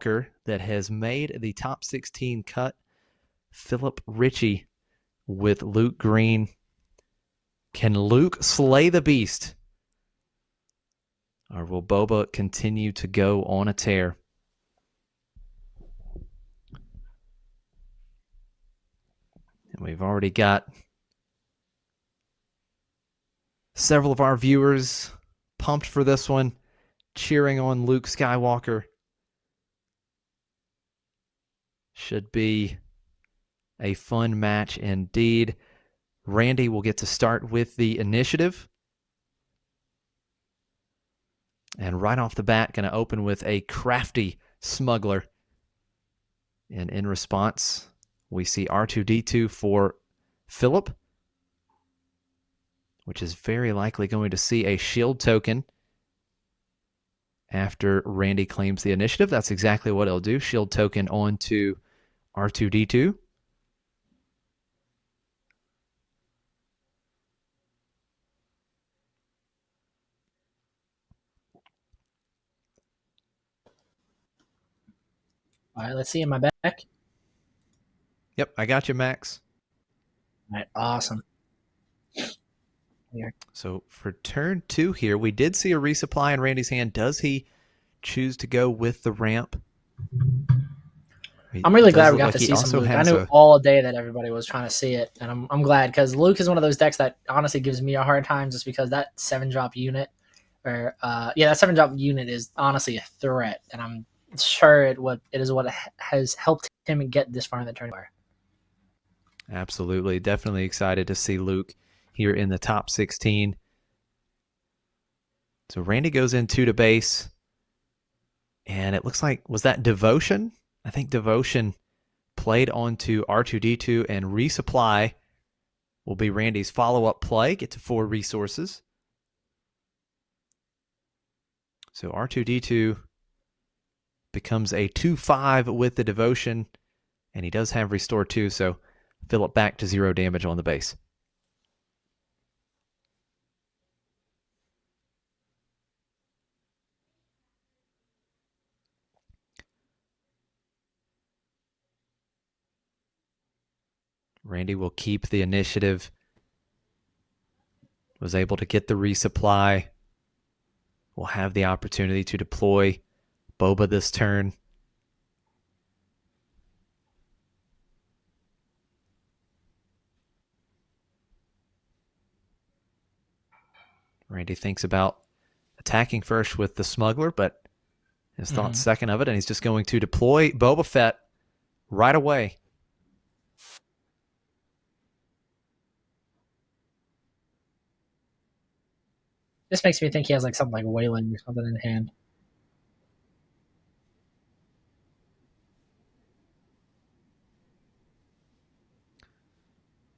Skywalker that has made the top 16 cut. Philip Ritchie with Luke Green. Can Luke slay the beast? Or will Boba continue to go on a tear? And we've already got several of our viewers pumped for this one, cheering on Luke Skywalker. Should be a fun match indeed. Randy will get to start with the initiative. And right off the bat, going to open with a crafty smuggler. And in response, we see R2-D2 for Philip, which is very likely going to see a shield token after Randy claims the initiative. That's exactly what he'll do. Shield token onto R2-D2. All right, let's see. Am I back? Yep, I got you, Max. All right, awesome. Here. So for turn 2 here, we did see a resupply in Randy's hand. Does he choose to go with the ramp? I'm really glad we got to see some Luke. I knew all day that everybody was trying to see it, and I'm glad because Luke is one of those decks that honestly gives me a hard time just because that 7-drop unit, that 7-drop unit is honestly a threat, and I'm sure it is what has helped him get this far in the tournament. Absolutely. Definitely excited to see Luke here in the top 16. So Randy goes in 2 to base. And it looks like, was that Devotion? I think Devotion played onto R2-D2, and Resupply will be Randy's follow-up play. Get to 4 resources. So R2-D2 becomes a 2/5 with the Devotion, and he does have Restore 2, so Philip back to 0 damage on the base. Randy will keep the initiative. Was able to get the resupply. Will have the opportunity to deploy Boba this turn. Randy thinks about attacking first with the smuggler, but his thoughts second of it, and he's just going to deploy Boba Fett right away. This makes me think he has like something like Wailing or something in hand.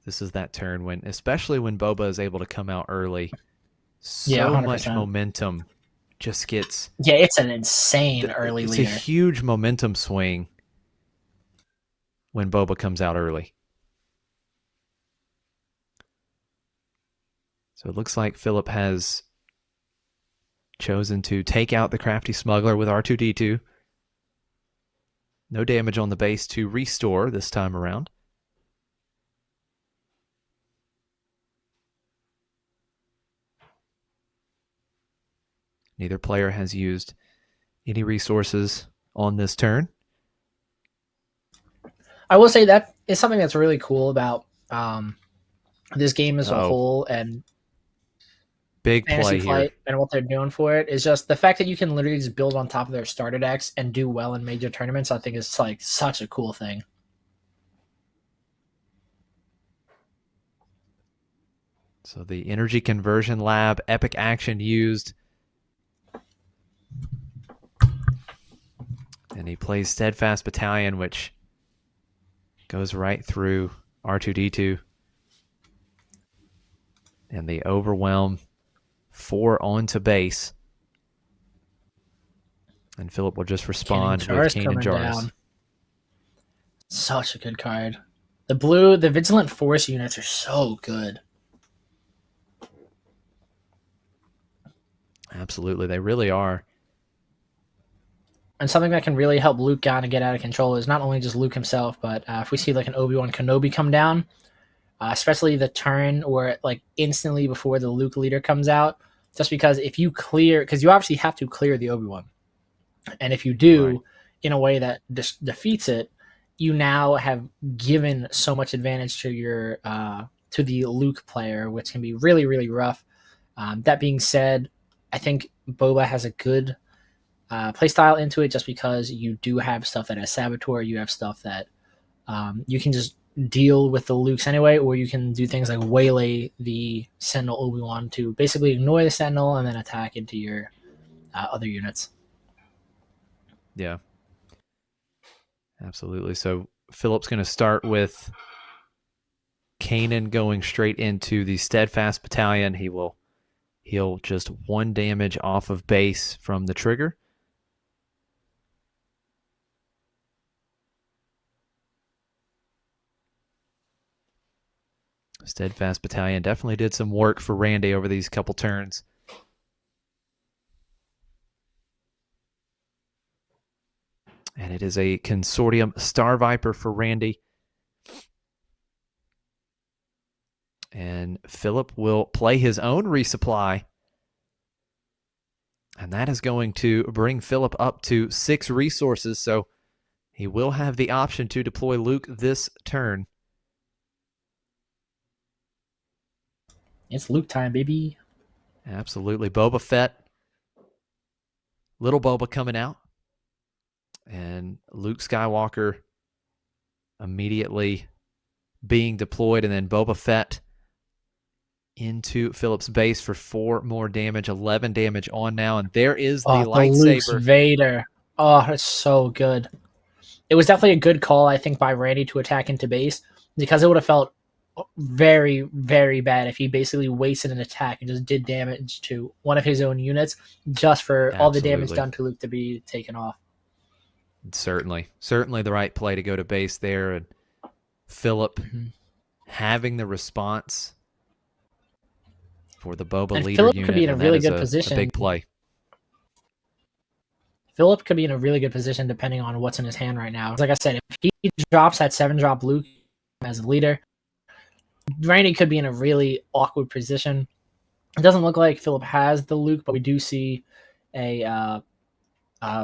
This is that turn when, especially when Boba is able to come out early, so much momentum just gets... Yeah, it's an insane early leader. It's a huge momentum swing when Boba comes out early. So it looks like Philip has chosen to take out the crafty smuggler with R2-D2. No damage on the base to restore this time around. Neither player has used any resources on this turn. I will say that is something that's really cool about this game as a whole, and big play here. And what they're doing for it is just the fact that you can literally just build on top of their starter decks and do well in major tournaments. I think is like such a cool thing. So the energy conversion lab, epic action used. And he plays Steadfast Battalion, which goes right through R2-D2. And the Overwhelm 4 onto base. And Philip will just respond with Kanan Jarrus. Such a good card. The Vigilant Force units are so good. Absolutely, they really are. And something that can really help Luke kind of get out of control is not only just Luke himself, but if we see like an Obi-Wan Kenobi come down, especially the turn or like instantly before the Luke leader comes out, just because if you clear, because you obviously have to clear the Obi-Wan, and if you do Right. in a way that defeats it, you now have given so much advantage to your to the Luke player, which can be really really rough. That being said, I think Boba has a good playstyle into it, just because you do have stuff that has Saboteur, you have stuff that you can just deal with the Lukes anyway, or you can do things like waylay the Sentinel Obi-Wan to basically ignore the Sentinel and then attack into your other units. Yeah. Absolutely. So Philip's going to start with Kanan going straight into the Steadfast Battalion. He will heal just 1 damage off of base from the trigger. Steadfast Battalion definitely did some work for Randy over these couple turns. And it is a Consortium Star Viper for Randy. And Philip will play his own resupply. And that is going to bring Philip up to 6 resources. So he will have the option to deploy Luke this turn. It's Luke time, baby. Absolutely. Boba Fett. Little Boba coming out. And Luke Skywalker immediately being deployed. And then Boba Fett into Philip's base for 4 more damage. 11 damage on now. And there is the lightsaber. Luke's Vader. Oh, it's so good. It was definitely a good call, I think, by Randy to attack into base, because it would have felt very, very bad if he basically wasted an attack and just did damage to one of his own units just for all the damage done to Luke to be taken off. Certainly the right play to go to base there. And Philip having the response for the Boba leader Philip unit. Could be in a really good position. A big play. Philip could be in a really good position depending on what's in his hand right now. Like I said, if he drops that 7-drop Luke as a leader, Randy could be in a really awkward position. It doesn't look like Philip has the Luke, but we do see a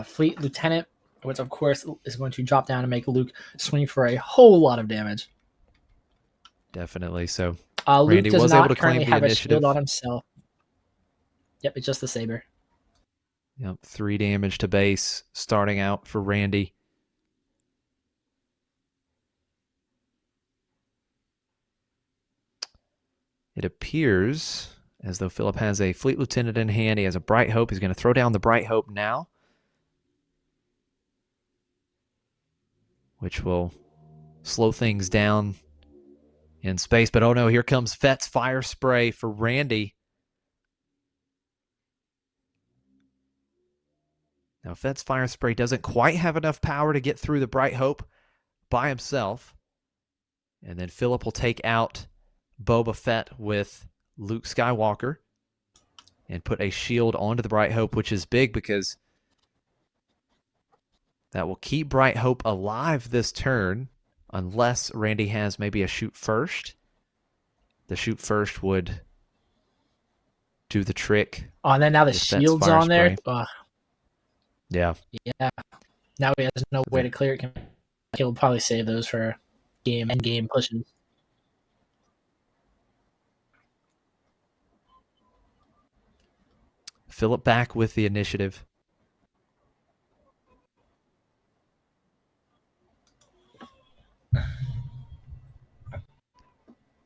fleet lieutenant, which of course is going to drop down and make Luke swing for a whole lot of damage. Definitely. So Luke does not currently have a shield on himself. Yep, it's just the saber. Yep, 3 damage to base starting out for Randy. It appears as though Philip has a Fleet Lieutenant in hand. He has a Bright Hope. He's going to throw down the Bright Hope now, which will slow things down in space. But oh no, here comes Fett's Fire Spray for Randy. Now, Fett's Fire Spray doesn't quite have enough power to get through the Bright Hope by himself. And then Philip will take out Boba Fett with Luke Skywalker and put a shield onto the Bright Hope, which is big because that will keep Bright Hope alive this turn unless Randy has maybe a shoot first. The shoot first would do the trick. Oh, and then now the shield's on there. Yeah. Yeah. Now he has no way to clear it. He'll probably save those for end-game pushes. Philip back with the initiative.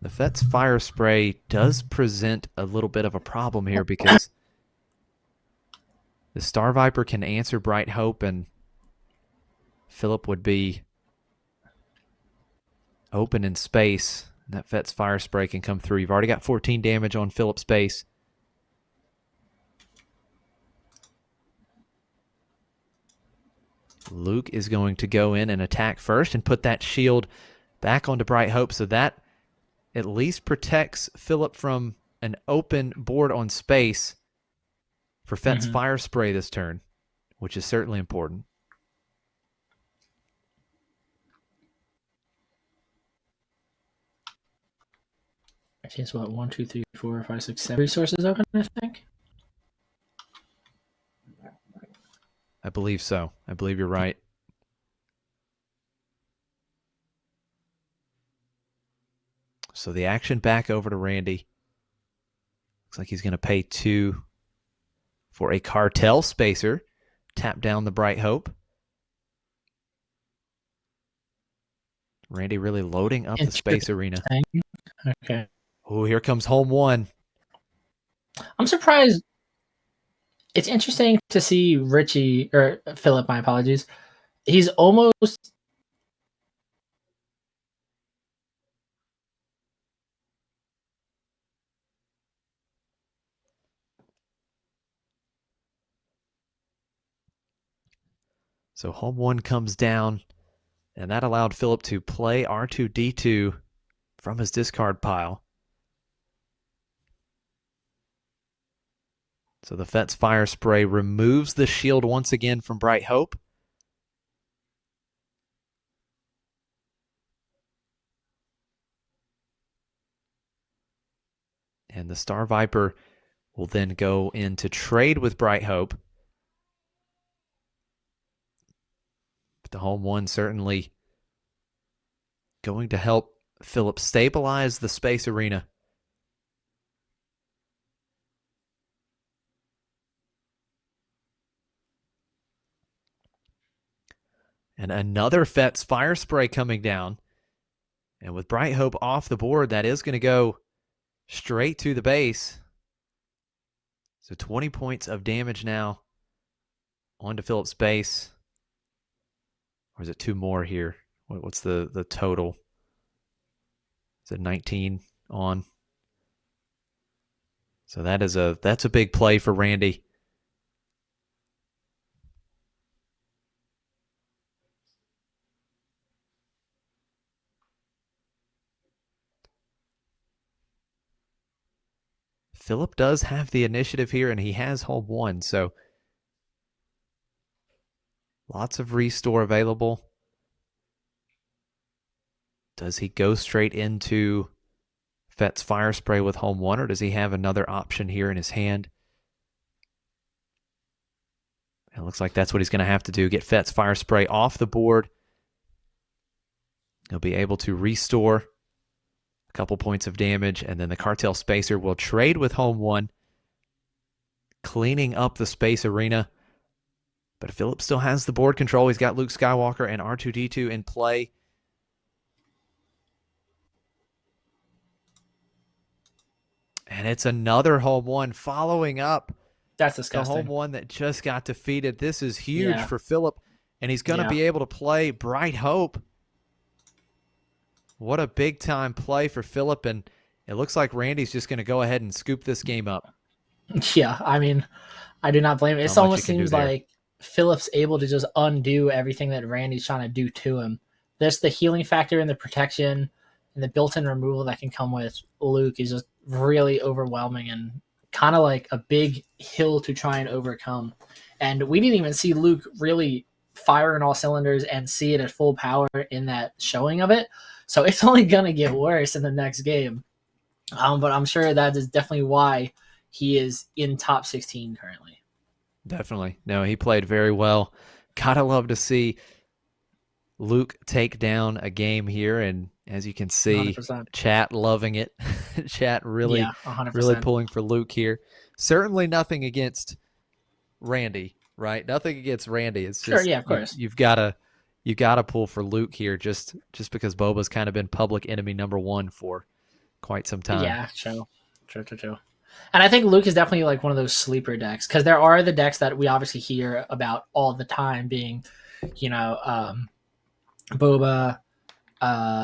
The Fett's Fire Spray does present a little bit of a problem here because the Star Viper can answer Bright Hope, and Philip would be open in space. That Fett's Fire Spray can come through. You've already got 14 damage on Philip's base. Luke is going to go in and attack first and put that shield back onto Bright Hope, so that at least protects Philip from an open board on space for Fett's Fire Spray this turn, which is certainly important. Actually, it's what 1, 2, 3, 4, 5, 6, 7 resources open. I think. I believe so. I believe you're right. So the action back over to Randy. Looks like he's going to pay 2 for a cartel spacer. Tap down the Bright Hope. Randy really loading up the space arena. Okay. Oh, here comes home one. I'm surprised. It's interesting to see Ritchie, or Philip, my apologies. He's almost... So home one comes down, and that allowed Philip to play R2-D2 from his discard pile. So the Fett's Fire Spray removes the shield once again from Bright Hope. And the Star Viper will then go into trade with Bright Hope. But the home one certainly going to help Philip stabilize the space arena. And another Fett's Fire Spray coming down. And with Bright Hope off the board, that is going to go straight to the base. So 20 points of damage now onto Philip's base. Or is it 2 more here? What's the total? Is it 19 on? So that's a big play for Randy. Philip does have the initiative here, and he has home one, so lots of restore available. Does he go straight into Fett's Fire Spray with home one, or does he have another option here in his hand? It looks like that's what he's going to have to do, get Fett's Fire Spray off the board. He'll be able to restore a couple points of damage, and then the Cartel Spacer will trade with home one, cleaning up the space arena. But Philip still has the board control. He's got Luke Skywalker and R2-D2 in play. And it's another home one following up. That's disgusting. The home one that just got defeated. This is huge for Philip, and he's going to be able to play Bright Hope. What a big-time play for Philip, and it looks like Randy's just going to go ahead and scoop this game up. Yeah, I mean, I do not blame him. It almost seems like Philip's able to just undo everything that Randy's trying to do to him. There's the healing factor and the protection and the built-in removal that can come with Luke is just really overwhelming and kind of like a big hill to try and overcome. And we didn't even see Luke really fire in all cylinders and see it at full power in that showing of it. So it's only going to get worse in the next game. But I'm sure that is definitely why he is in top 16 currently. Definitely. No, he played very well. Gotta love to see Luke take down a game here. And as you can see, 100%. Chat loving it. Chat really pulling for Luke here. Certainly nothing against Randy, right? Nothing against Randy. It's just, of course. You've got to pull for Luke here just because Boba's kind of been public enemy number one for quite some time. Yeah, true. And I think Luke is definitely like one of those sleeper decks because there are the decks that we obviously hear about all the time being, Boba,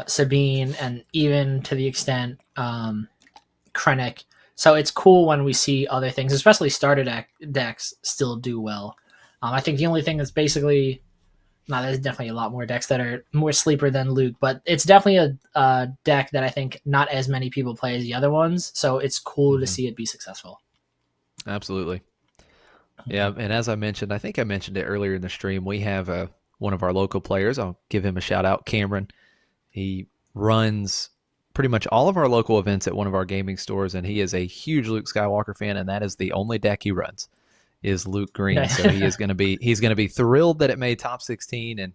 Sabine, and even to the extent Krennic. So it's cool when we see other things, especially starter decks still do well. I think the only thing that's basically... No, there's definitely a lot more decks that are more sleeper than Luke, but it's definitely a deck that I think not as many people play as the other ones, so it's cool to see it be successful. Absolutely. Yeah, and as I mentioned, I think I mentioned it earlier in the stream, we have one of our local players. I'll give him a shout out, Cameron. He runs pretty much all of our local events at one of our gaming stores, and he is a huge Luke Skywalker fan, and that is the only deck he runs is Luke Green. So he's going to be thrilled that it made top 16, and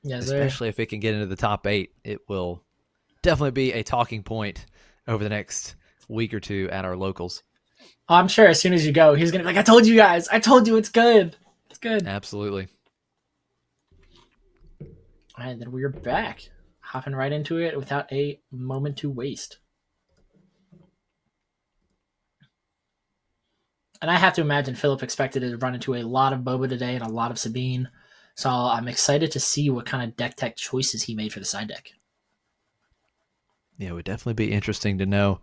yes, especially if it can get into the top 8, it will definitely be a talking point over the next week or two at our locals. I'm sure as soon as you go, he's gonna be like, "I told you guys, I told you it's good, it's good." Absolutely. All right, then we're back, hopping right into it without a moment to waste. And I have to imagine Philip expected to run into a lot of Boba today and a lot of Sabine, so I'm excited to see what kind of deck tech choices he made for the side deck. Yeah, it would definitely be interesting to know.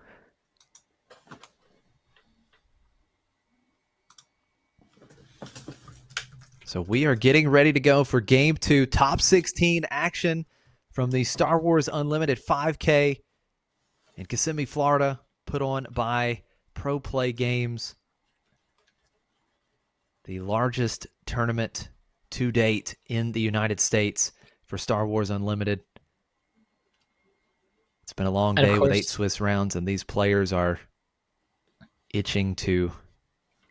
So we are getting ready to go for Game 2, Top 16 action from the Star Wars Unlimited 5K in Kissimmee, Florida, put on by proplaygames, the largest tournament to date in the United States for Star Wars Unlimited. It's been a long day with 8 Swiss rounds, and these players are itching to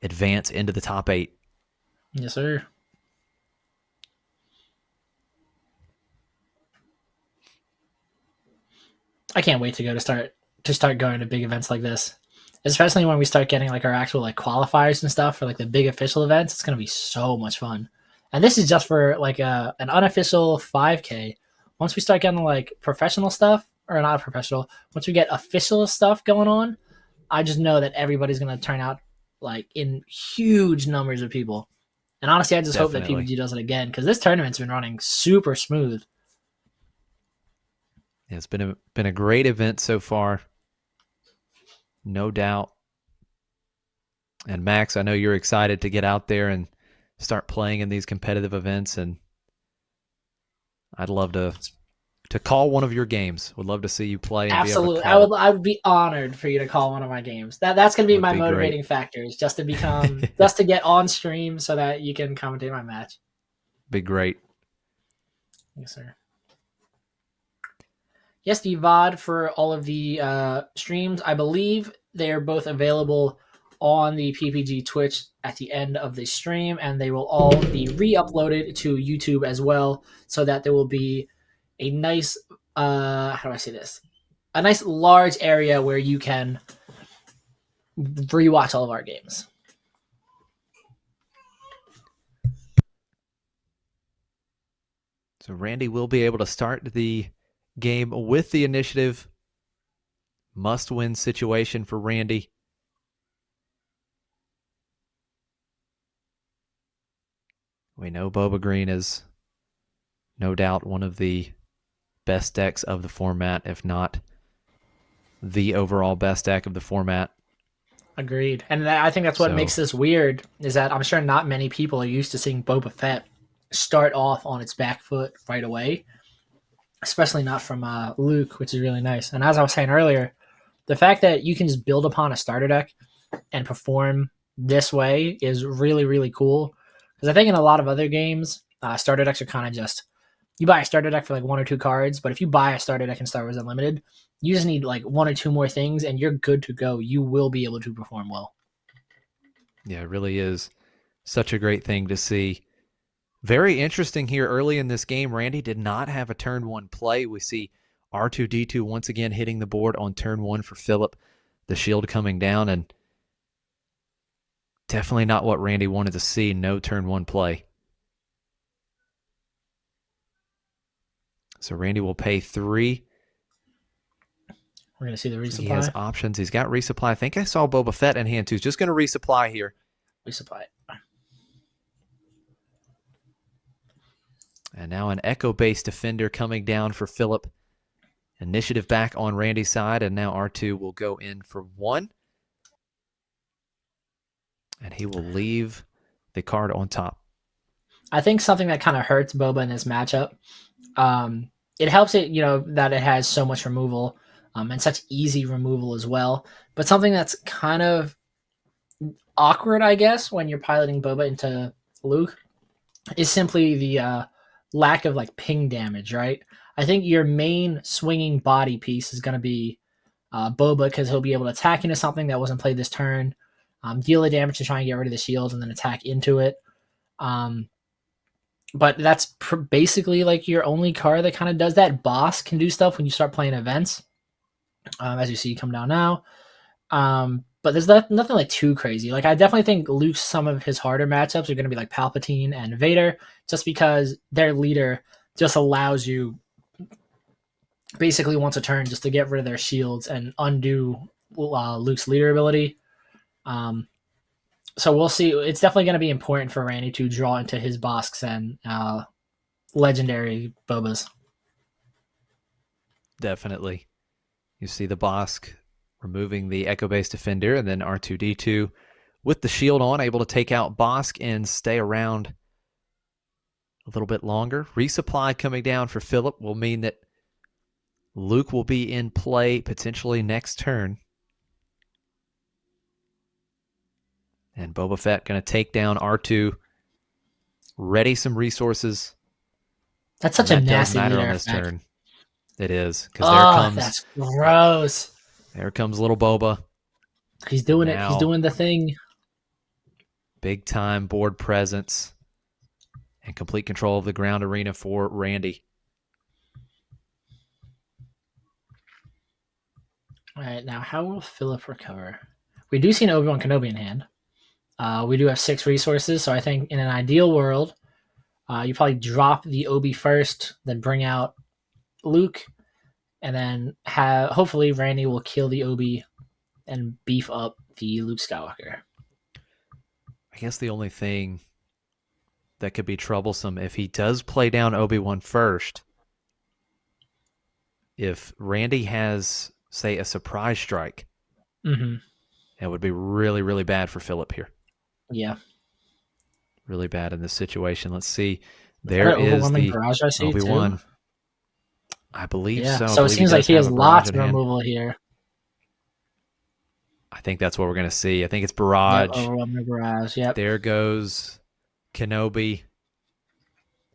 advance into the top 8. Yes, sir. I can't wait to start going to big events like this, especially when we start getting like our actual like qualifiers and stuff for like the big official events. It's gonna be so much fun, and this is just for like an unofficial 5K. Once we start getting like professional stuff, or not professional, once we get official stuff going on, I just know that everybody's gonna turn out like in huge numbers of people. And honestly, I just hope that PPG does it again, because this tournament's been running super smooth. It's been a great event so far, no doubt. And Max, I know you're excited to get out there and start playing in these competitive events, and I'd love to call one of your games. Would love to see you play. And absolutely, be able to I would be honored for you to call one of my games. That's going to be my motivating factor, is just to become just to get on stream so that you can commentate my match. Be great. Yes, sir. Yes, the VOD for all of the streams, I believe they are both available on the PPG Twitch at the end of the stream, and they will all be re-uploaded to YouTube as well, so that there will be a nice, how do I say this? A nice large area where you can rewatch all of our games. So Randy will be able to start the game with the initiative. Must-win situation for Randy. We know Boba Green is no doubt one of the best decks of the format, if not the overall best deck of the format. Agreed. And I think that's what makes this weird, is that I'm sure not many people are used to seeing Boba Fett start off on its back foot right away, especially not from Luke, which is really nice. And as I was saying earlier, the fact that you can just build upon a starter deck and perform this way is really, really cool. Because I think in a lot of other games, starter decks are kind of just, you buy a starter deck for like 1 or 2 cards, but if you buy a starter deck in Star Wars Unlimited, you just need like 1 or 2 more things and you're good to go. You will be able to perform well. Yeah, it really is such a great thing to see. Very interesting here early in this game. Randy did not have a turn 1 play. We see R2-D2 once again hitting the board on turn 1 for Philip. The shield coming down, and definitely not what Randy wanted to see. No turn 1 play. So Randy will pay 3. We're going to see the resupply. He has options. He's got resupply. I think I saw Boba Fett in hand too. He's just going to resupply here. Resupply. And now an Echo-based defender coming down for Philip. Initiative back on Randy's side, and now R2 will go in for 1. And he will leave the card on top. I think something that kind of hurts Boba in this matchup, it helps it, that it has so much removal, and such easy removal as well. But something that's kind of awkward, I guess, when you're piloting Boba into Luke is simply the lack of like ping damage, right? I think your main swinging body piece is going to be Boba, because he'll be able to attack into something that wasn't played this turn, deal the damage to try and get rid of the shields, and then attack into it. But that's basically like your only card that kind of does that. Boss can do stuff when you start playing events, as you see come down now. But there's nothing like too crazy. Like I definitely think Luke's some of his harder matchups are going to be like Palpatine and Vader, just because their leader just allows you basically once a turn just to get rid of their shields and undo Luke's leader ability. So we'll see. It's definitely going to be important for Randy to draw into his Bosks and legendary Bobas. Definitely. You see the Bosk removing the Echo Base Defender, and then R2-D2 with the shield on, able to take out Bosk and stay around a little bit longer. Resupply coming down for Philip will mean that Luke will be in play potentially next turn. And Boba Fett going to take down R2, ready some resources. That's such a nasty matter leader on this effect. turn. It is, because there comes. That's gross. There comes little Boba. He's doing it. He's doing the thing. Big time board presence and complete control of the ground arena for Randy. All right, now how will Philip recover? We do see an Obi-Wan Kenobi in hand. We do have 6 resources, so I think in an ideal world, you probably drop the Obi first, then bring out Luke, and then hopefully Randy will kill the Obi and beef up the Luke Skywalker. I guess the only thing that could be troublesome if he does play down Obi-Wan first, if Randy has, say, a surprise strike, it would be really, really bad for Philip here. Yeah. Really bad in this situation. Let's see. There is the barrage I see Obi-Wan. Too? I believe yeah. so. So it seems like he has lots of removal here. I think that's what we're going to see. I think it's barrage. Yep, overwhelming barrage. Yep. There goes Kenobi.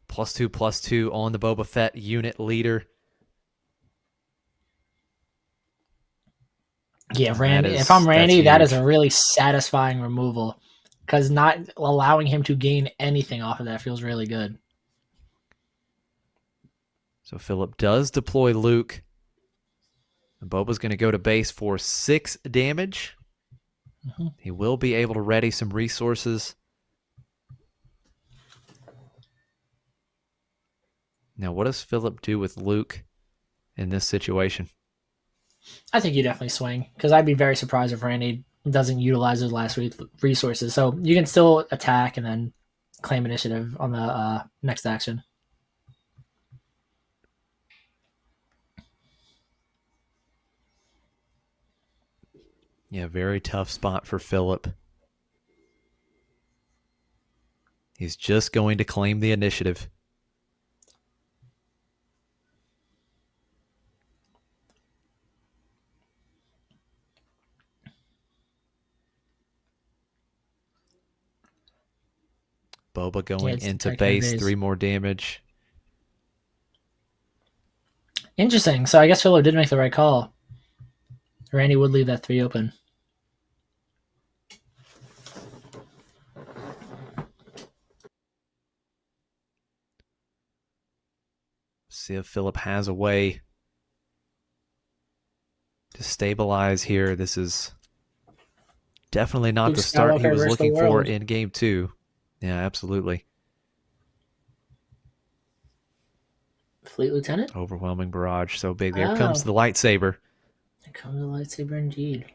+2/+2 on the Boba Fett unit leader. Yeah, Randy. If I'm Randy, that is a really satisfying removal, because not allowing him to gain anything off of that feels really good. So Philip does deploy Luke. And Boba's going to go to base for 6 damage. He will be able to ready some resources. Now, what does Philip do with Luke in this situation? I think you definitely swing, because I'd be very surprised if Randy doesn't utilize his last resources. So you can still attack and then claim initiative on the next action. Yeah, very tough spot for Philip. He's just going to claim the initiative. Boba going into base, 3 more damage. Interesting. So I guess Philip did make the right call. Randy would leave that 3 open. See if Philip has a way to stabilize here. This is definitely not Luke the start Skywalker he was looking for world. in Game 2. Yeah, absolutely. Fleet Lieutenant? Overwhelming barrage, so big. There comes the lightsaber. There comes the lightsaber indeed.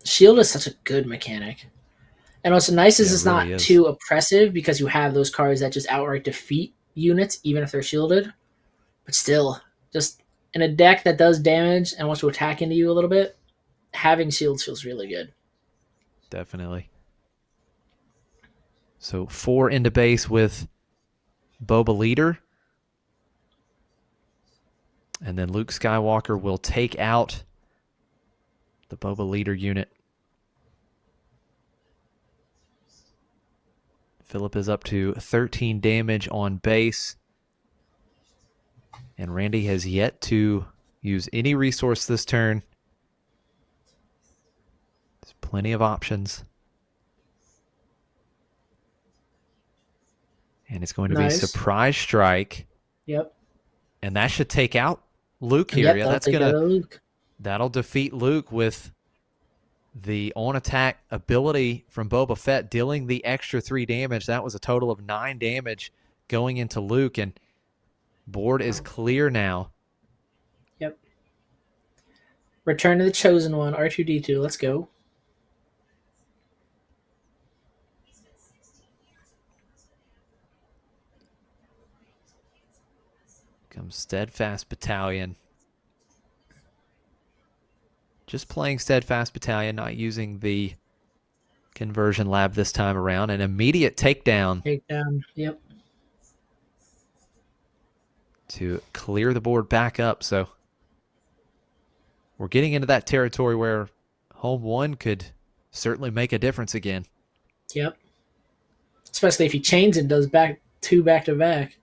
Shield is such a good mechanic. And what's nice is it's really not too oppressive, because you have those cards that just outright defeat units, even if they're shielded. But still, just in a deck that does damage and wants to attack into you a little bit, having shields feels really good. Definitely. So 4 into base with Boba leader. And then Luke Skywalker will take out the Boba leader unit. Philip is up to 13 damage on base. And Randy has yet to use any resource this turn. There's plenty of options. And it's going to be surprise strike. Yep. And that should take out Luke here. Yep, Yeah, that's gonna Luke. That'll defeat Luke with the on-attack ability from Boba Fett, dealing the extra 3 damage. That was a total of 9 damage going into Luke, and board is clear now. Yep. Return to the Chosen One, R2-D2. Let's go. Comes Steadfast Battalion. Just playing Steadfast Battalion, not using the conversion lab this time around. An immediate takedown. Takedown, yep. To clear the board back up. So we're getting into that territory where home 1 could certainly make a difference again. Yep. Especially if he chains and does back 2 back-to-back.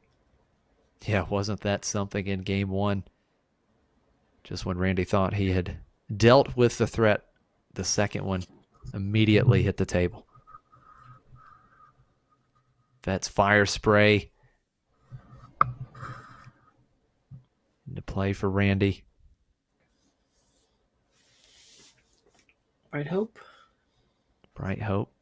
Yeah, wasn't that something in game 1? Just when Randy thought he had dealt with the threat, the second one immediately hit the table. Fett's fire spray into play for Randy. Bright Hope. Bright Hope.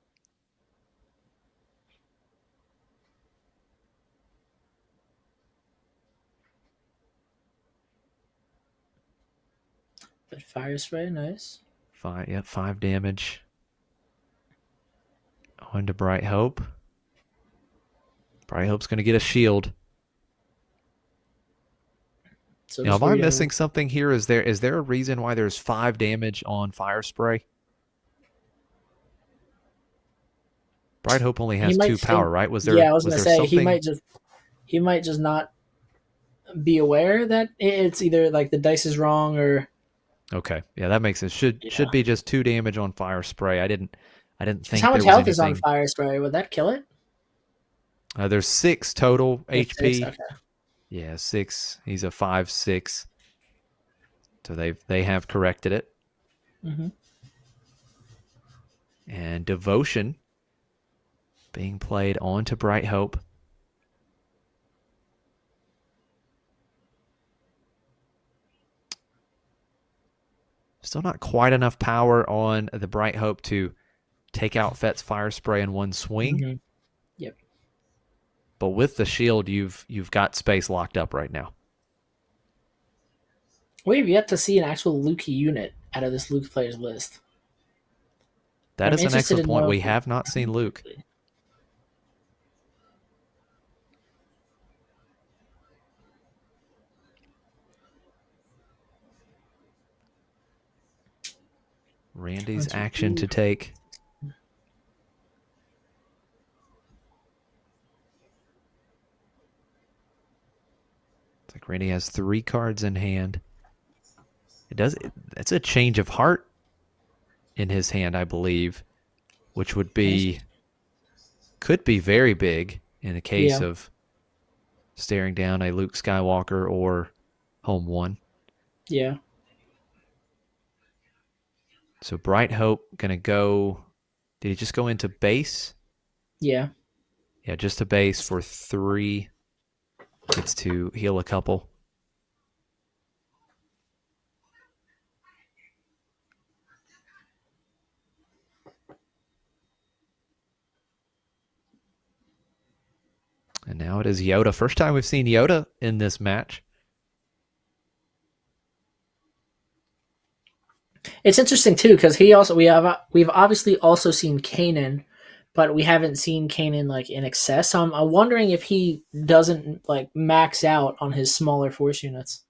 That fire spray, nice. 5 damage. On to Bright Hope. Bright Hope's going to get a shield. So now, am I missing something here? Is there a reason why there's 5 damage on fire spray? Bright Hope only has 2 power, right? Was there? Yeah, I was going to say something... he might just not be aware that it's either like the dice is wrong or. Okay, yeah, that makes sense. Should be just 2 damage on fire spray. I didn't think. How much health is on fire spray? Would that kill it? There's 6 total HP. 6, okay. Yeah, 6. He's a 5/6. So they have corrected it. Mm-hmm. And Devotion being played onto Bright Hope. Still not quite enough power on the Bright Hope to take out Fett's fire spray in one swing. Mm-hmm. Yep. But with the shield, you've got space locked up right now. We've yet to see an actual Luke unit out of this Luke players list. That is an excellent point. We have not seen Luke. Randy's action to take. It's like Randy has 3 cards in hand. It's a change of heart in his hand, I believe, which could be very big in the case of staring down a Luke Skywalker or home 1. Yeah. So Bright Hope going to go... Did he just go into base? Yeah. Yeah, just a base for 3. Gets to heal a couple. And now it is Yoda. First time we've seen Yoda in this match. It's interesting too because we've obviously also seen Kanan, but we haven't seen Kanan like in excess. So I'm wondering if he doesn't like max out on his smaller force units,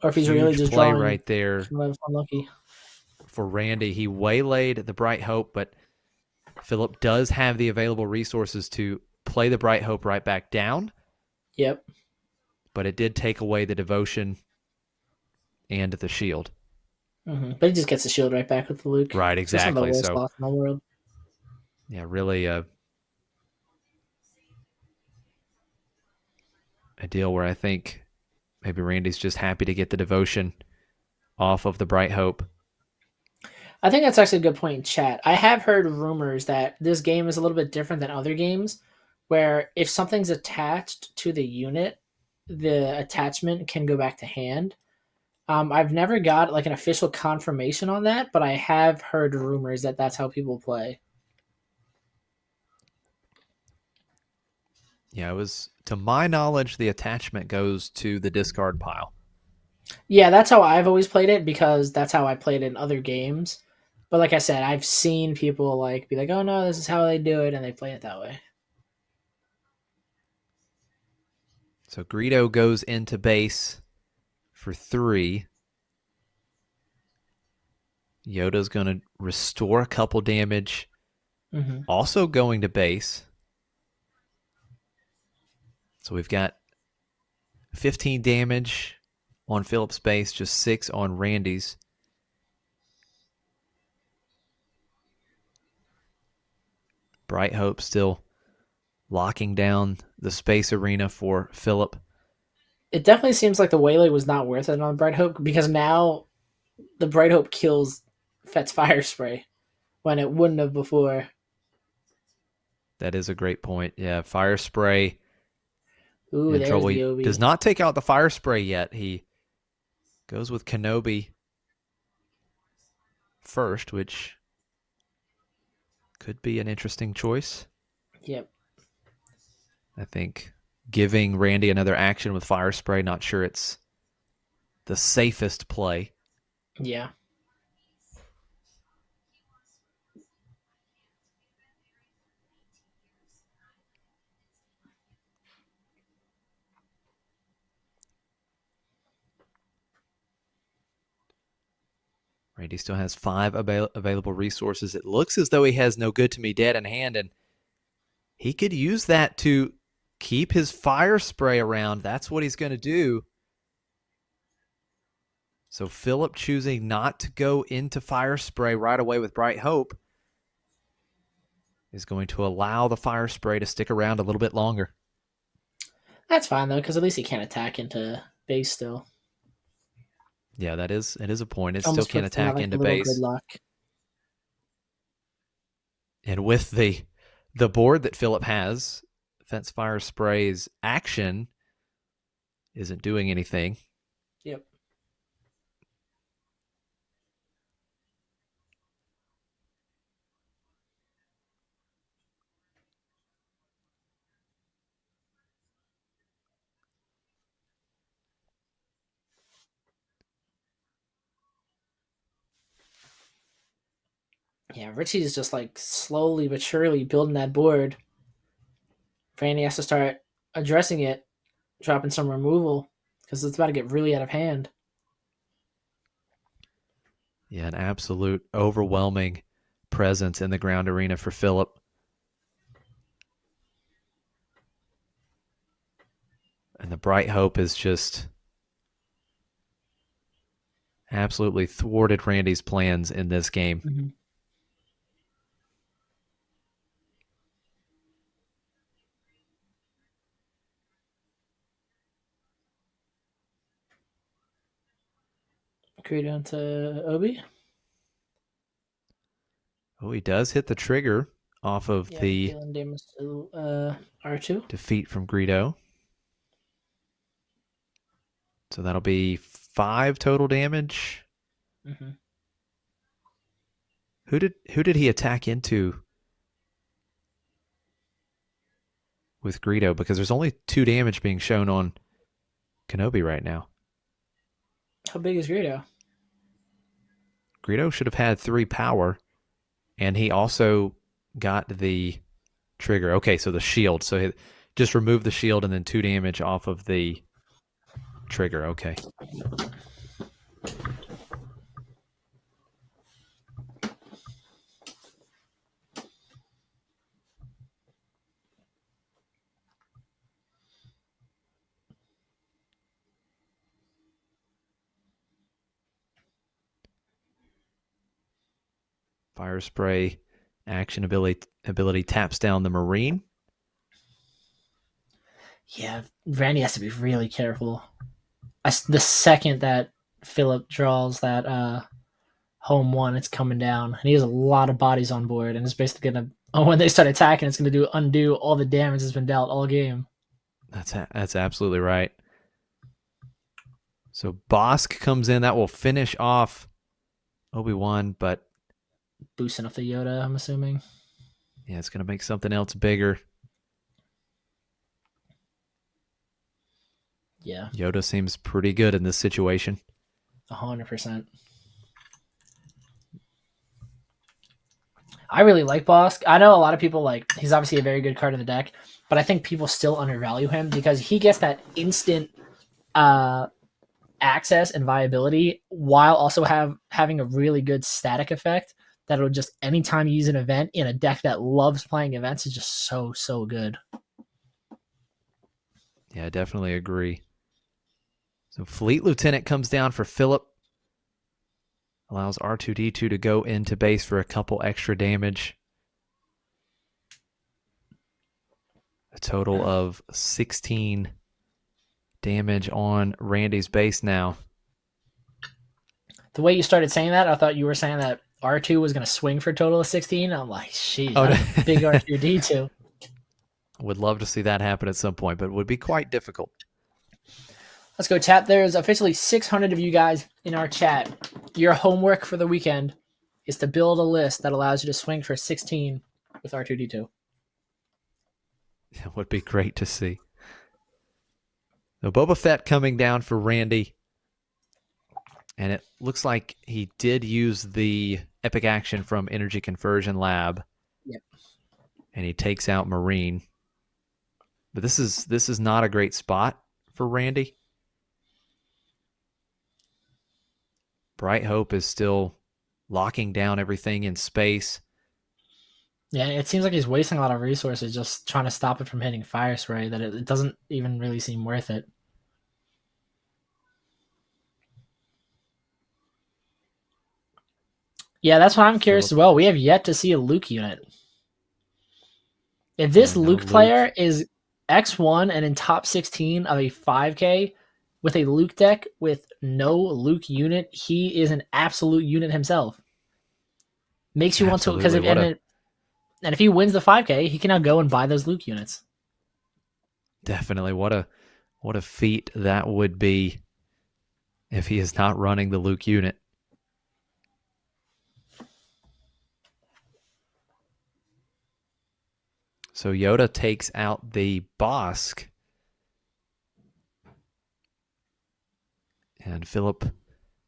or if he's really just play drawing right there. Unlucky for Randy. He waylaid the Bright Hope, but Philip does have the available resources to play the Bright Hope right back down. Yep. But it did take away the devotion and the shield. Mm-hmm. But he just gets the shield right back with the Luke. Right, exactly. So, in the world. Yeah, really. a deal where I think maybe Randy's just happy to get the devotion off of the Bright Hope. I think that's actually a good point in chat. I have heard rumors that this game is a little bit different than other games, where if something's attached to the unit, the attachment can go back to hand. I've never got like an official confirmation on that, but I have heard rumors that that's how people play. Yeah, it was, to my knowledge, the attachment goes to the discard pile. Yeah, that's how I've always played it because that's how I played it in other games. But like I said, I've seen people like be like, "Oh no, this is how they do it," and they play it that way. So Greedo goes into base for 3. Yoda's going to restore a couple damage. Mm-hmm. Also going to base. So we've got 15 damage on Philip's base, just 6 on Randy's. Bright Hope still locking down the space arena for Philip. It definitely seems like the Waylay was not worth it on Bright Hope because now the Bright Hope kills Fett's fire spray when it wouldn't have before. That is a great point. Yeah, fire spray Ooh, in there's trouble. the He Obi. does not take out the fire spray yet. He goes with Kenobi first, which could be an interesting choice. Yep. I think giving Randy another action with fire spray, not sure it's the safest play. Yeah. Randy still has 5 available resources. It looks as though he has no good to me dead in hand, and he could use that to keep his fire spray around. That's what he's going to do. So Philip choosing not to go into fire spray right away with Bright Hope is going to allow the fire spray to stick around a little bit longer. That's fine though, because at least he can't attack into base still. Yeah, it is a point. It Almost still can attack like into a little base. gridlock. And with the board that Philip has, Fence Fire Spray's action isn't doing anything. Yep. Yeah, Ritchie is just like slowly but surely building that board. Franny has to start addressing it, dropping some removal because it's about to get really out of hand. Yeah, an absolute overwhelming presence in the ground arena for Philip. And the Bright Hope is just absolutely thwarted Randy's plans in this game. Mm-hmm. Create onto Obi. Oh, he does hit the trigger off of the dealing damage to R2. defeat from Greedo. So that'll be 5 total damage. Mm-hmm. Who did he attack into with Greedo? Because there's only 2 damage being shown on Kenobi right now. How big is Greedo? Greedo should have had 3 power, and he also got the trigger. Okay, so the shield. So he just remove the shield and then 2 damage off of the trigger. Okay. Fire spray action ability taps down the Marine. Yeah, Randy has to be really careful. The second that Philip draws that home one, it's coming down, and he has a lot of bodies on board, and it's basically gonna. Oh, when they start attacking, it's gonna undo all the damage that's been dealt all game. That's absolutely right. So Bosk comes in. That will finish off Obi-Wan, but boosting up the Yoda, I'm assuming. Yeah, it's going to make something else bigger. Yeah. Yoda seems pretty good in this situation. 100%. I really like Bosk. I know a lot of people he's obviously a very good card in the deck, but I think people still undervalue him because he gets that instant access and viability while also having a really good static effect that'll just anytime you use an event in a deck that loves playing events is just so good. Yeah, I definitely agree. So Fleet Lieutenant comes down for Philip. Allows R2-D2 to go into base for a couple extra damage. A total of 16 damage on Randy's base now. The way you started saying that, I thought you were saying that R2 was going to swing for a total of 16. I'm like, sheesh, that's a big R2-D2. Would love to see that happen at some point, but it would be quite difficult. Let's go, chat. There's officially 600 of you guys in our chat. Your homework for the weekend is to build a list that allows you to swing for 16 with R2-D2. It would be great to see. So Boba Fett coming down for Randy. And it looks like he did use the epic action from Energy Conversion Lab. Yep. And he takes out Marine. But this is not a great spot for Randy. Bright Hope is still locking down everything in space. Yeah, it seems like he's wasting a lot of resources just trying to stop it from hitting Fire Spray, that it doesn't even really seem worth it. Yeah, that's what I'm curious as well. We have yet to see a Luke unit. If this Luke player is X1 and in top 16 of a 5K with a Luke deck with no Luke unit, he is an absolute unit himself. Makes you want to, because if he wins the 5K, he can now go and buy those Luke units. Definitely, what a feat that would be if he is not running the Luke unit. So Yoda takes out the Bosk. And Philip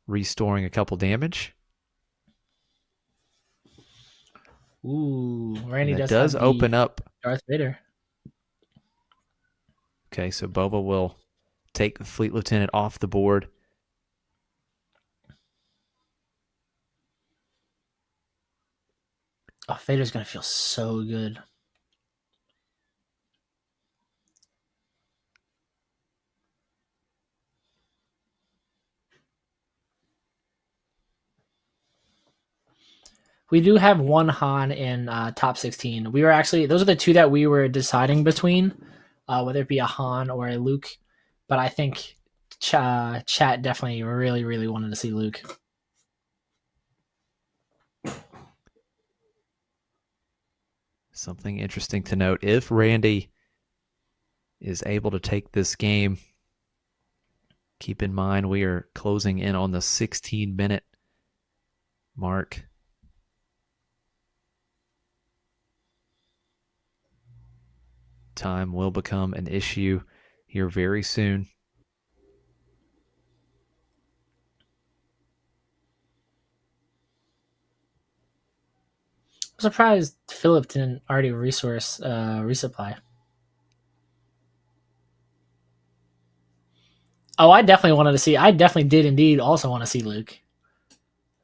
restoring a couple damage. Ooh, Randy does open up Darth Vader. Okay, so Boba will take the Fleet Lieutenant off the board. Oh, Vader's going to feel so good. We do have one Han in top 16. We were actually, those are the two that we were deciding between, whether it be a Han or a Luke. But I think chat definitely really, really wanted to see Luke. Something interesting to note, if Randy is able to take this game, keep in mind we are closing in on the 16-minute mark. Time will become an issue here very soon. I'm surprised Philip didn't already resupply. Oh, I definitely did indeed also want to see Luke.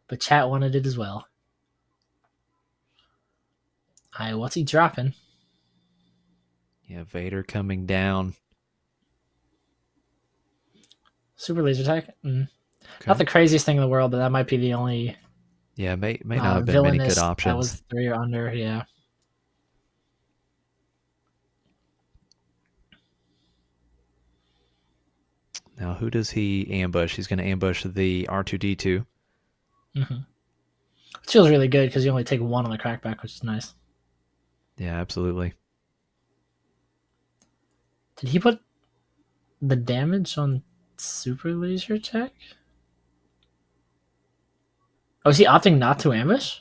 But chat wanted it as well. All right, what's he dropping? Yeah, Vader coming down. Super laser attack. Okay. Not the craziest thing in the world, but that might be the only. Yeah, may not have been many good options. That was 3 or under. Yeah. Now, who does he ambush? He's going to ambush the R2D2. Mm-hmm. It feels really good because you only take one on the crackback, which is nice. Yeah, absolutely. Did he put the damage on super laser tech? Oh, is he opting not to ambush?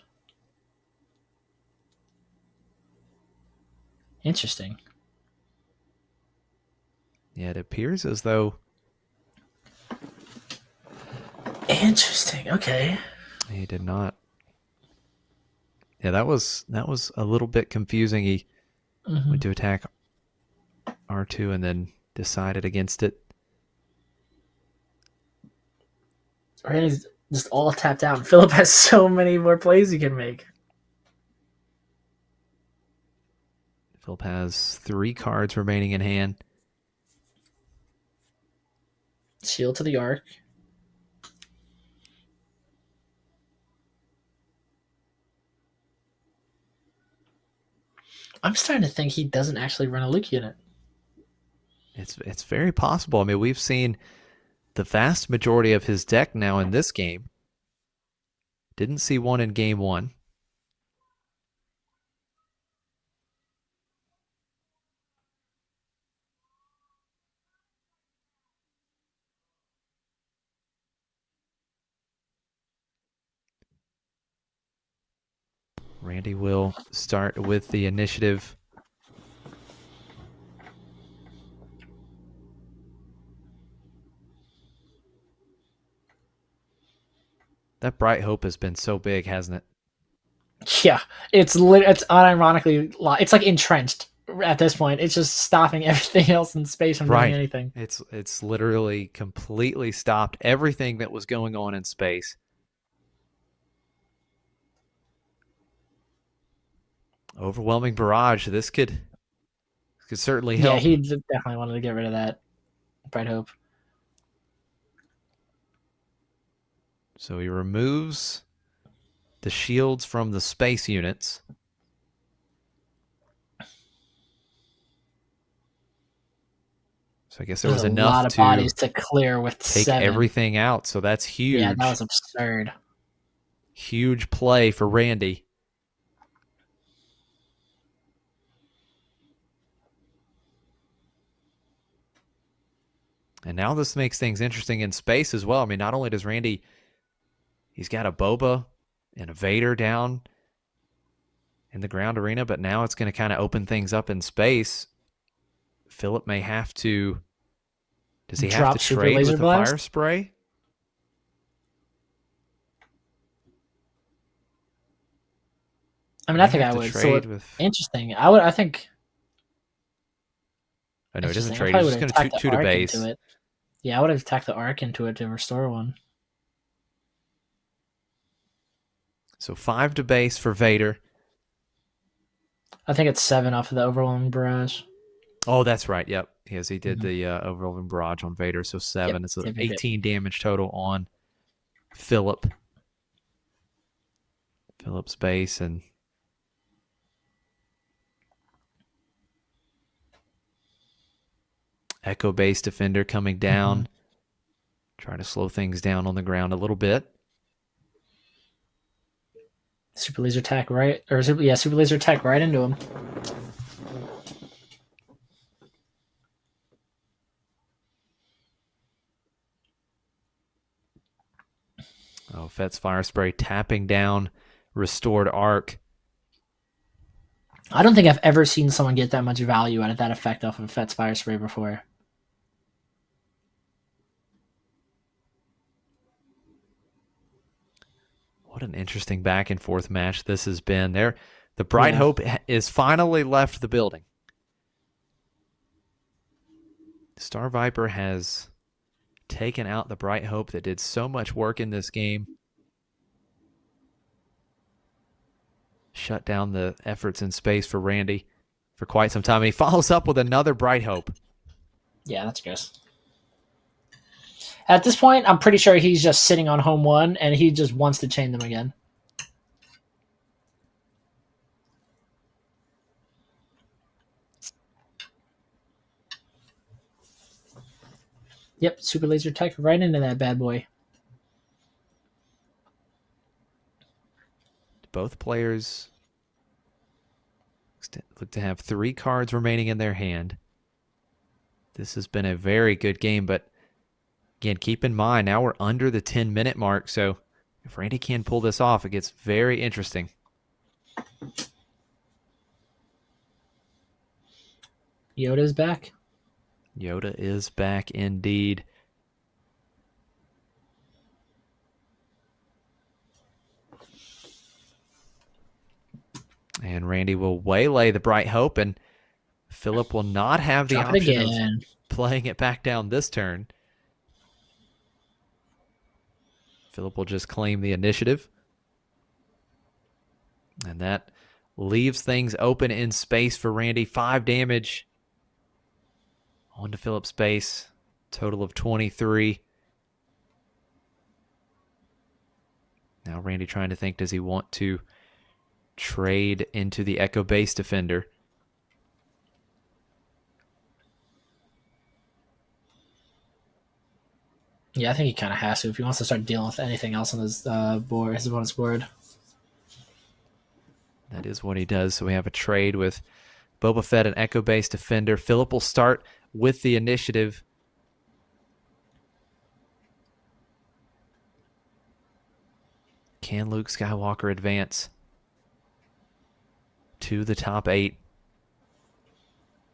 Interesting. Yeah, it appears as though Interesting. Okay. he did not. Yeah, that was a little bit confusing. He went to attack R2 and then decided against it. Randy's just all tapped out. Philip has so many more plays he can make. Philip has 3 cards remaining in hand. Shield to the arc. I'm starting to think he doesn't actually run a Luke unit. It's very possible. I mean, we've seen the vast majority of his deck now in this game. Didn't see one in game 1. Randy will start with the initiative. That Bright Hope has been so big, hasn't it? Yeah, it's unironically, it's like entrenched at this point. It's just stopping everything else in space from doing anything. It's literally completely stopped everything that was going on in space. Overwhelming barrage. This could certainly help. Yeah, he definitely wanted to get rid of that Bright Hope. So he removes the shields from the space units. So I guess there was enough a lot of bodies to clear with take 7. everything out. So that's huge. Yeah, that was absurd. Huge play for Randy. And now this makes things interesting in space as well. I mean, not only does Randy, he's got a Boba and a Vader down in the ground arena, but now it's going to kind of open things up in space. Philip may have to. Does he have to trade with the fire spray? I mean, I think I would. So interesting. I think. Oh no, he doesn't trade. He's just going to two to base. Yeah, I would have attacked the arc into it to restore one. So 5 to base for Vader. I think it's 7 off of the overwhelming barrage. Oh, that's right. Yep. Yes, he did the overwhelming barrage on Vader. So 7. It's 18 damage total on Philip. Philip's base and Echo base defender coming down. Trying to slow things down on the ground a little bit. Super laser attack right, super laser attack right into him. Oh, Fett's fire spray tapping down restored arc. I don't think I've ever seen someone get that much value out of that effect off of Fett's fire spray before. What an interesting back and forth match this has been. There, the Bright Hope is finally left the building. Star Viper has taken out the Bright Hope that did so much work in this game. Shut down the efforts in space for Randy for quite some time. And he follows up with another Bright Hope. Yeah, that's good. At this point, I'm pretty sure he's just sitting on home 1, and he just wants to chain them again. Yep, super laser tech right into that bad boy. Both players look to have 3 cards remaining in their hand. This has been a very good game, but again, keep in mind, now we're under the 10-minute mark, so if Randy can pull this off, it gets very interesting. Yoda's back. Yoda is back indeed. And Randy will waylay the Bright Hope, and Philip will not have the option of playing it back down this turn. Philip will just claim the initiative. And that leaves things open in space for Randy. 5 damage onto Philip's base. Total of 23. Now Randy trying to think, does he want to trade into the Echo Base Defender? Yeah, I think he kind of has to if he wants to start dealing with anything else on his board, his opponent's board. That is what he does. So we have a trade with Boba Fett and Echo Base Defender. Philip will start with the initiative. Can Luke Skywalker advance to the top 8?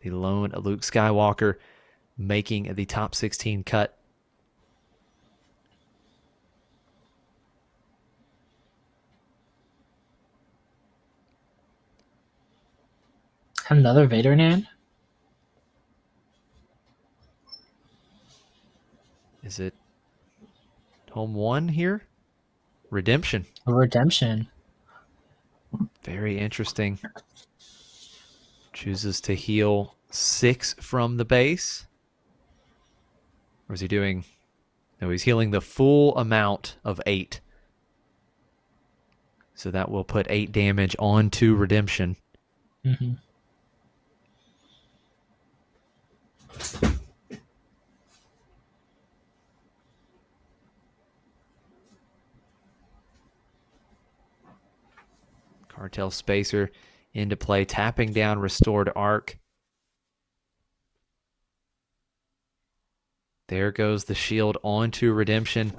The lone Luke Skywalker making the top 16 cut. Another Vader in hand? Is it home 1 here? Redemption. A redemption. Very interesting. Chooses to heal 6 from the base. Or is he doing... No, he's healing the full amount of 8. So that will put 8 damage onto redemption. Mm-hmm. Cartel Spacer into play, tapping down Restored Arc. There goes the shield onto redemption.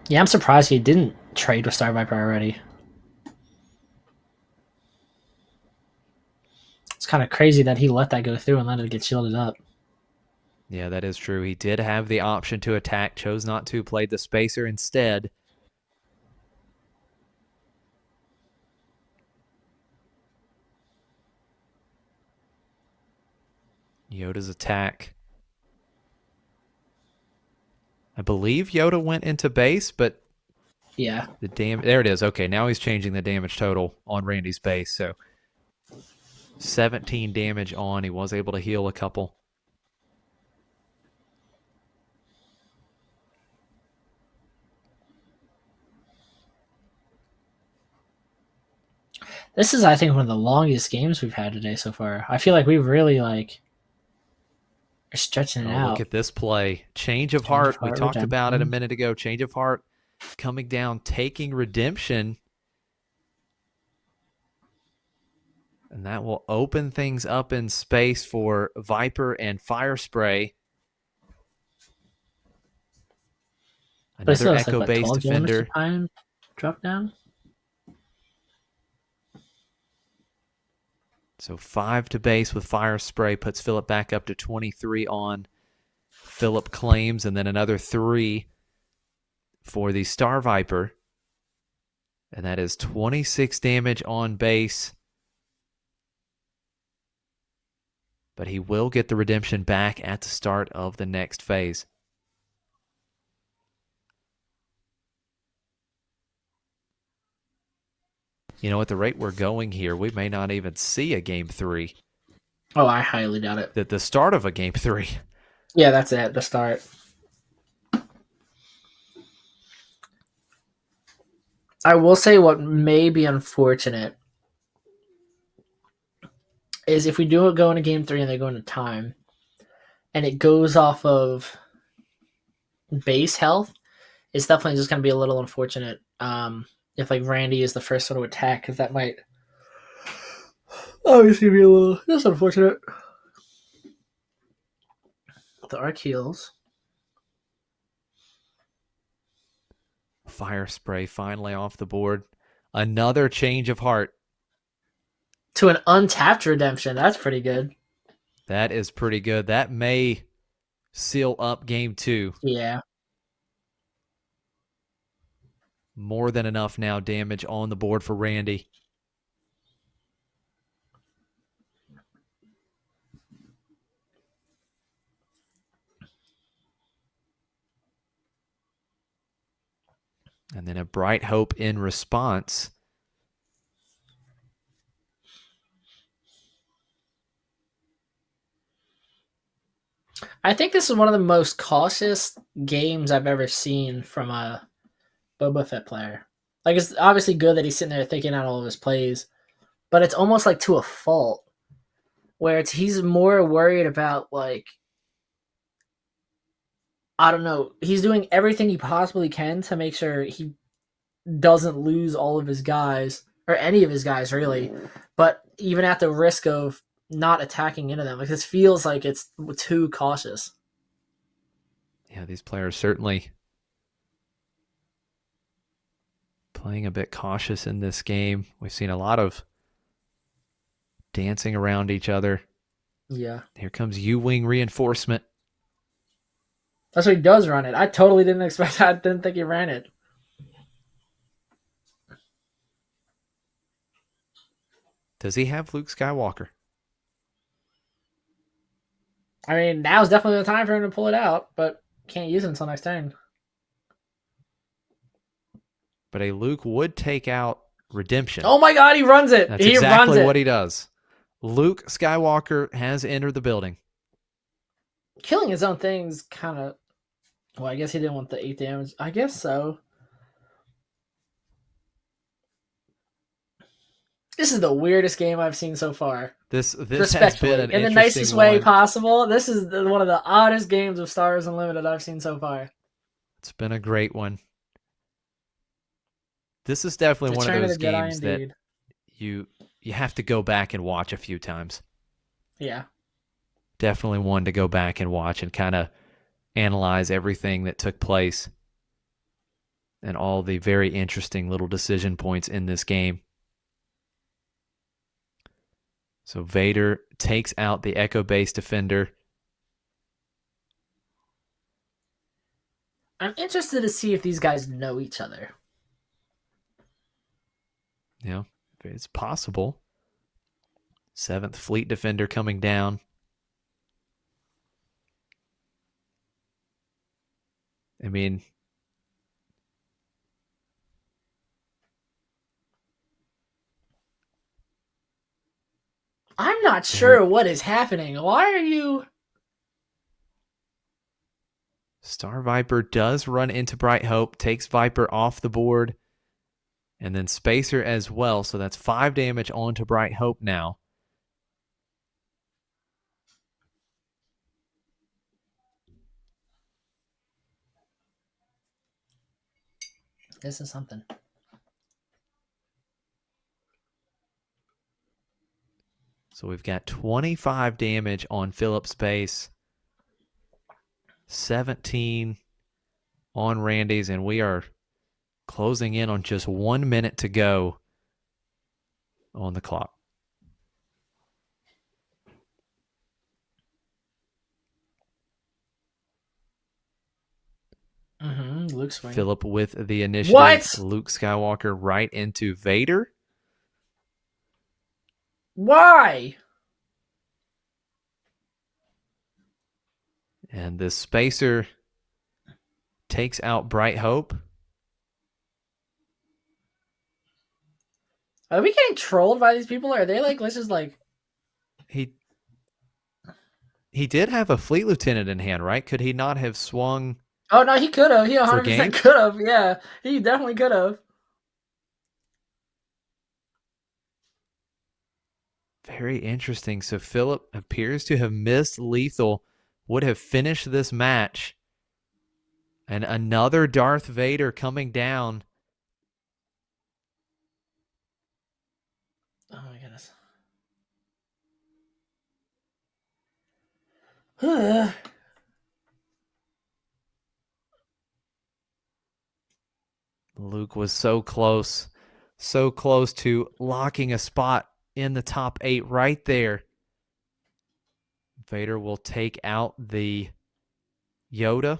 Yeah, I'm surprised he didn't trade with Star Viper already. It's kind of crazy that he let that go through and let it get shielded up. Yeah, that is true. He did have the option to attack, chose not to, played the Spacer instead. Yoda's attack. I believe Yoda went into base, but yeah, the damage. There it is. Okay, now he's changing the damage total on Randy's base. So 17 damage on. He was able to heal a couple. This is, I think, one of the longest games we've had today so far. I feel like we've really are stretching it out. Look at this play. Change of heart. We talked about it a minute ago. Change of heart coming down, taking redemption. And that will open things up in space for Viper and Fire Spray. Another Echo Base Defender. Time drop down. So 5 to base with Fire Spray puts Philip back up to 23 on. Philip claims, and then another 3 for the Star Viper. And that is 26 damage on base. But he will get the redemption back at the start of the next phase. You know, at the rate we're going here, we may not even see a Game 3. Oh, I highly doubt it. At the start of a Game 3. Yeah, that's it. The start. I will say what may be unfortunate is if we do go into Game 3 and they go into time, and it goes off of base health, it's definitely just going to be a little unfortunate if like Randy is the first one to attack, because that might obviously be a little just unfortunate. The arc heals. Fire spray finally off the board. Another change of heart. To an untapped redemption. That's pretty good. That is pretty good. That may seal up game 2. Yeah. More than enough now damage on the board for Randy. And then a Bright Hope in response. I think this is one of the most cautious games I've ever seen from a Boba Fett player. Like, it's obviously good that he's sitting there thinking out all of his plays, but it's almost like to a fault, where he's more worried about, like, I don't know, he's doing everything he possibly can to make sure he doesn't lose all of his guys, or any of his guys really, but even at the risk of not attacking into them. Like, this feels like it's too cautious. Yeah, these players certainly playing a bit cautious in this game. We've seen a lot of dancing around each other. Yeah. Here comes U-Wing reinforcement. That's what he does run it. I totally didn't expect that. I didn't think he ran it. Does he have Luke Skywalker? I mean, now's definitely the time for him to pull it out, but can't use it until next turn. But a Luke would take out Redemption. Oh my god, he runs it! That's he exactly runs it. what he does. Luke Skywalker has entered the building. Killing his own thing's kind of... Well, I guess he didn't want the 8 damage. I guess so. This is the weirdest game I've seen so far. This has been an in the nicest one. way possible. This is one of the oddest games of Star Wars Unlimited I've seen so far. It's been a great one. This is definitely one of those games that you have to go back and watch a few times. Yeah. Definitely one to go back and watch and kind of analyze everything that took place and all the very interesting little decision points in this game. So Vader takes out the Echo Base Defender. I'm interested to see if these guys know each other. Yeah, it's possible. 7th Fleet Defender coming down. I mean, I'm not sure what is happening. Why are you... Star Viper does run into Bright Hope, takes Viper off the board, and then Spacer as well. So that's 5 damage onto Bright Hope now. This is something. So we've got 25 damage on Philip's base, 17 on Randy's, and we are closing in on just 1 minute to go on the clock. Luke swing. Philip with the initiative. What? Luke Skywalker right into Vader. Why? And the Spacer takes out Bright Hope. Are we getting trolled by these people? Or are they like, let's just like... He did have a Fleet Lieutenant in hand, right? Could he not have swung? Oh, no, he could have. He 100% could have. Yeah, he definitely could have. Very interesting. So Philip appears to have missed lethal would have finished this match. And another Darth Vader coming down. Oh my goodness. Luke was so close to locking a spot in the top 8 right there. Vader will take out the Yoda.